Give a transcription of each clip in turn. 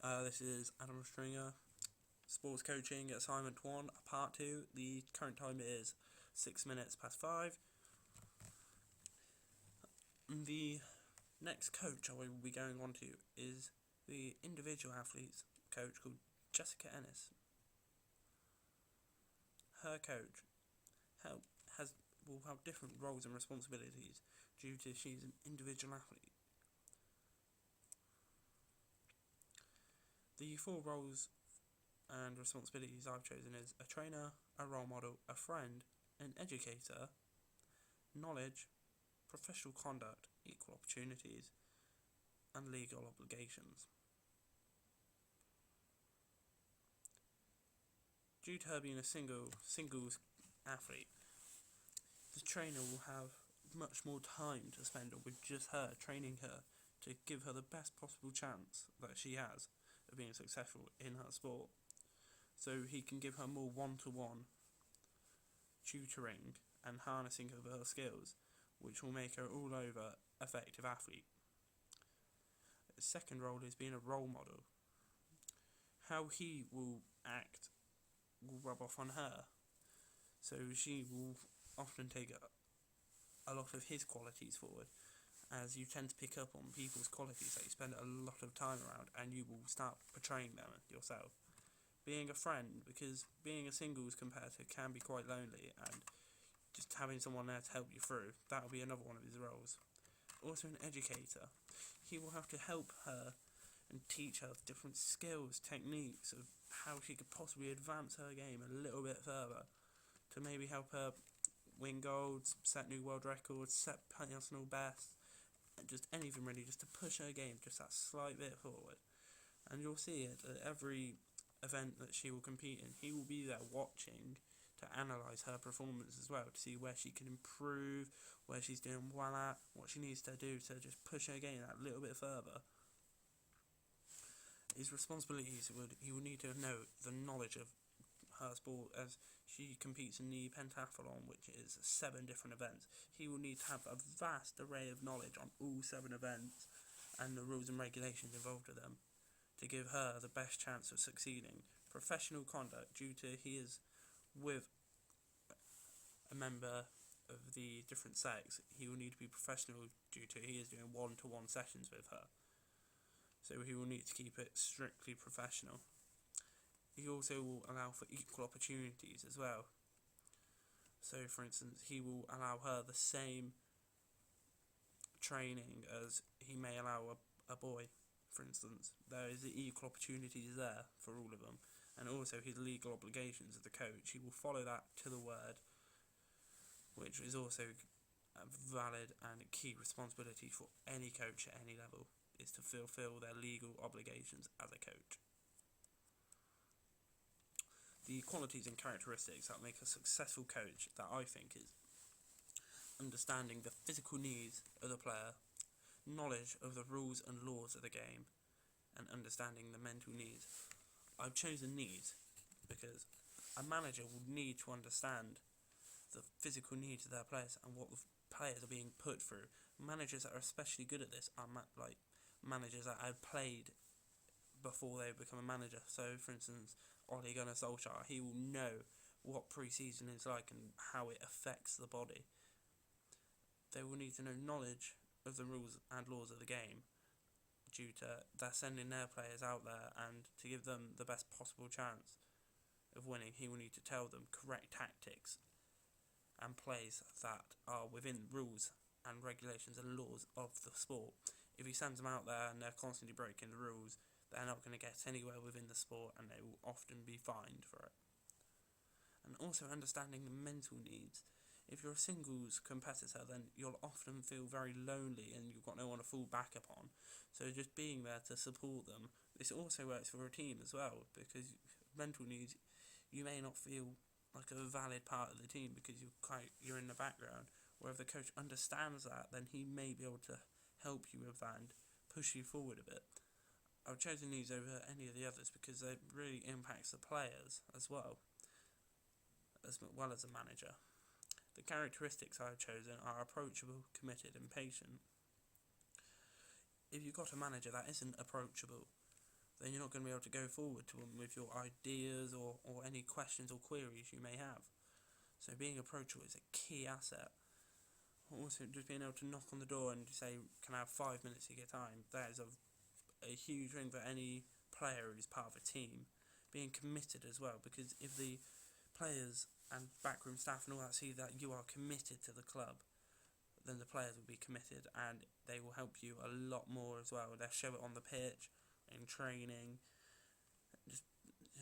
This is Adam Stringer, Sports Coaching Assignment 1, Part 2. The current time is 6 minutes past 5. The next coach I will be going on to is the individual athletes coach called Jessica Ennis. Her coach will have different roles and responsibilities due to she's an individual athlete. The 4 roles and responsibilities I've chosen is a trainer, a role model, a friend, an educator, knowledge, professional conduct, equal opportunities, and legal obligations. Due to her being a singles athlete, the trainer will have much more time to spend with just her, training her to give her the best possible chance that she has of being successful in her sport. So he can give her more one-to-one tutoring and harnessing of her skills, which will make her all over effective athlete. The second role is being a role model. How he will act will rub off on her, so she will often take a lot of his qualities forward, as you tend to pick up on people's qualities that you spend a lot of time around, and you will start portraying them yourself. Being a friend, because being a singles competitor can be quite lonely, and just having someone there to help you through, that will be another one of his roles. Also an educator. He will have to help her and teach her different skills, techniques of how she could possibly advance her game a little bit further, to maybe help her win golds, set new world records, set personal bests, and just anything really, just to push her game just that slight bit forward. And you'll see it at every event that she will compete in. He will be there watching to analyse her performance as well, to see where she can improve, where she's doing well at, what she needs to do to just push her game that little bit further. His responsibilities he will need to know the knowledge of her sport, as she competes in the pentathlon, which is 7 different events. He will need to have a vast array of knowledge on all 7 events and the rules and regulations involved with them, to give her the best chance of succeeding. Professional conduct, due to he is with a member of the different sex, he will need to be professional due to he is doing one-to-one sessions with her. So he will need to keep it strictly professional. He also will allow for equal opportunities as well. So for instance, he will allow her the same training as he may allow a boy. For instance, there is the equal opportunities there for all of them, and also his legal obligations as the coach. He will follow that to the word, which is also a valid and key responsibility for any coach at any level, is to fulfill their legal obligations as a coach. The qualities and characteristics that make a successful coach, that I think, is understanding the physical needs of the player, knowledge of the rules and laws of the game, and understanding the mental needs. I've chosen needs because a manager will need to understand the physical needs of their players and what the players are being put through. Managers that are especially good at this are managers that have played before they become a manager. So for instance, Ole Gunnar Solskjaer, he will know what pre-season is like and how it affects the body. They will need to know knowledge of the rules and laws of the game, due to they're sending their players out there, and to give them the best possible chance of winning, he will need to tell them correct tactics and plays that are within rules and regulations and laws of the sport. If he sends them out there and they're constantly breaking the rules, they're not going to get anywhere within the sport, and they will often be fined for it. And also understanding the mental needs. If you're a singles competitor, then you'll often feel very lonely and you've got no one to fall back upon. So just being there to support them. This also works for a team as well, because mental needs, you may not feel like a valid part of the team because you're in the background. Where if the coach understands that, then he may be able to help you with that and push you forward a bit. I've chosen these over any of the others because it really impacts the players as well as a manager. The characteristics I've chosen are approachable, committed, and patient. If you've got a manager that isn't approachable, then you're not going to be able to go forward to them with your ideas or any questions or queries you may have. So being approachable is a key asset. Also, just being able to knock on the door and say, can I have 5 minutes of your time? That is a huge thing for any player who's part of a team. Being committed as well, because if the players and backroom staff and all that see that you are committed to the club, then the players will be committed and they will help you a lot more as well. They'll show it on the pitch, in training, just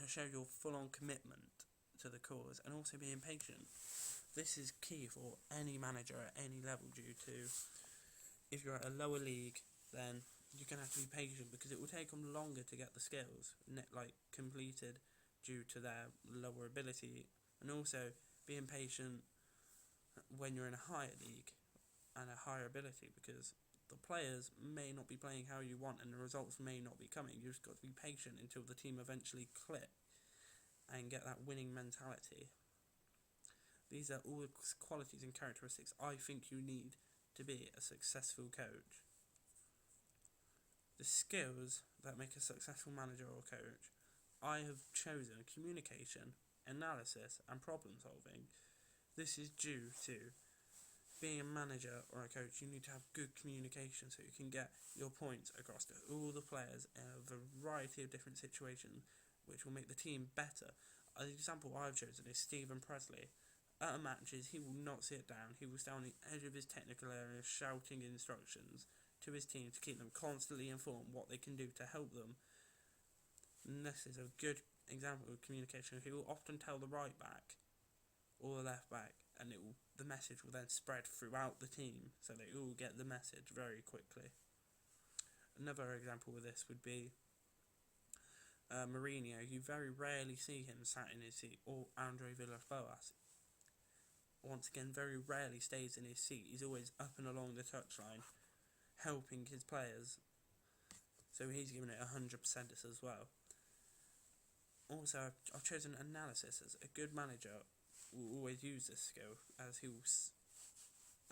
show your full-on commitment to the cause, and also being patient. This is key for any manager at any level, due to if you're at a lower league, then you're going to have to be patient because it will take them longer to get the skills completed due to their lower ability, and also being patient when you're in a higher league and a higher ability, because the players may not be playing how you want and the results may not be coming. You've just got to be patient until the team eventually click and get that winning mentality. These are all the qualities and characteristics I think you need to be a successful coach. The skills that make a successful manager or coach, I have chosen communication, analysis and problem solving. This is due to being a manager or a coach, you need to have good communication so you can get your points across to all the players in a variety of different situations, which will make the team better. An example I've chosen is Stephen Presley. At matches, he will not sit down. He will stay on the edge of his technical area shouting instructions to his team to keep them constantly informed what they can do to help them. And this is a good example of communication. He will often tell the right back or the left back, and the message will then spread throughout the team, so they all get the message very quickly. Another example of this would be Mourinho. You very rarely see him sat in his seat, or Andre Villas-Boas. Once again, very rarely stays in his seat. He's always up and along the touchline, helping his players. So he's given it 100% as well. Also, I've chosen analysis. As a good manager will always use this skill, as he will,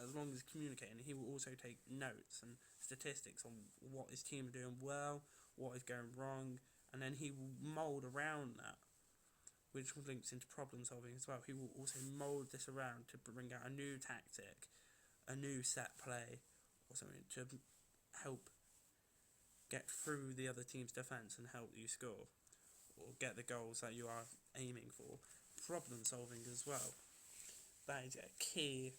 as long as communicating, he will also take notes and statistics on what his team are doing well, what is going wrong, and then he will mould around that, which links into problem solving as well. He will also mould this around to bring out a new tactic, a new set play, or something to help get through the other team's defence and help you score, or get the goals that you are aiming for. Problem solving as well. That is a key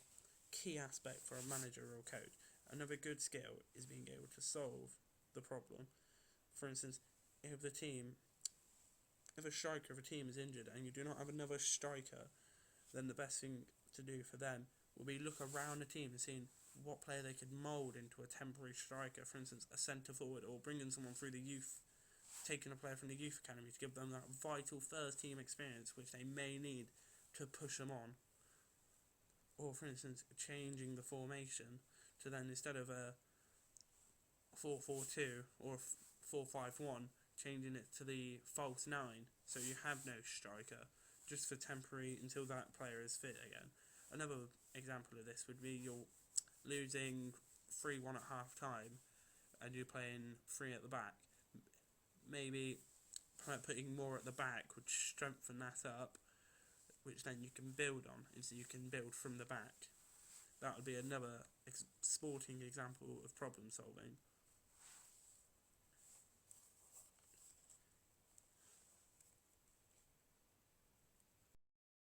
aspect for a manager or coach. Another good skill is being able to solve the problem. For instance, if a striker of a team is injured and you do not have another striker, then the best thing to do for them will be look around the team and seeing what player they could mould into a temporary striker. For instance, a centre forward, or bringing someone through the youth, taking a player from the youth academy to give them that vital first team experience which they may need to push them on. Or for instance, changing the formation to then, instead of a 4-4-2 or 4-5-1, changing it to the false 9, so you have no striker, just for temporary until that player is fit again. Another example of this would be you're losing 3-1 at half time and you're playing 3 at the back. Maybe putting more at the back would strengthen that up, which then you can build on, and so you can build from the back. That would be another sporting example of problem solving.